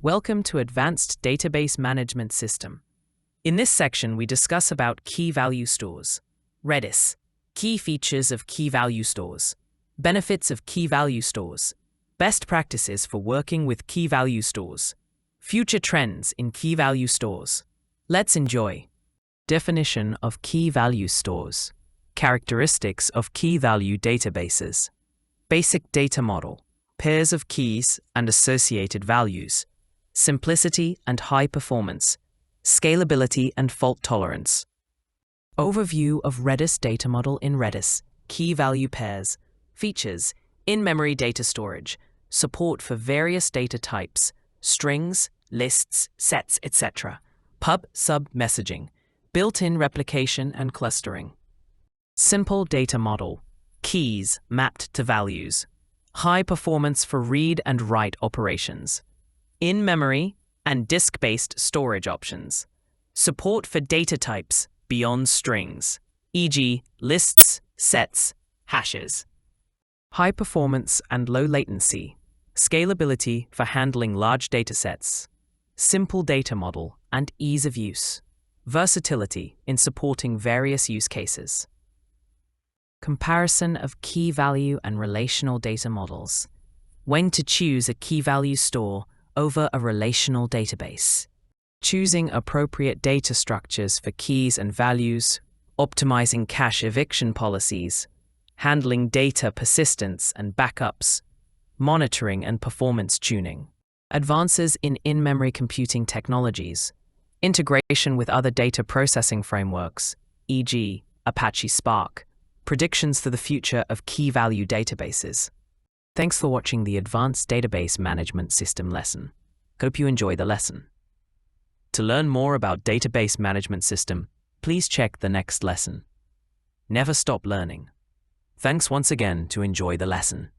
Welcome to Advanced Database Management System. In this section, we discuss about key value stores. Redis, key features of key value stores, benefits of key value stores, best practices for working with key value stores, future trends in key value stores. Let's enjoy. Definition of key value stores, characteristics of key value databases, basic data model, pairs of keys and associated values, simplicity and high performance, scalability and fault tolerance. Overview of Redis data model in Redis, key value pairs, features, in-memory data storage, support for various data types, strings, lists, sets, etc., pub-sub messaging, built-in replication and clustering. Simple data model, keys mapped to values, high performance for read and write operations, in-memory and disk-based storage options, support for data types beyond strings, e.g. lists, sets, hashes. High performance and low latency, scalability for handling large datasets, simple data model and ease of use, versatility in supporting various use cases. Comparison of key value and relational data models. When to choose a key value store over a relational database. Choosing appropriate data structures for keys and values, optimizing cache eviction policies, handling data persistence and backups, monitoring and performance tuning. Advances in in-memory computing technologies, integration with other data processing frameworks, e.g. Apache Spark, predictions for the future of key value databases. Thanks for watching the Advanced Database Management System lesson. Hope you enjoy the lesson. To learn more about Database Management System, please check the next lesson. Never stop learning. Thanks once again to enjoy the lesson.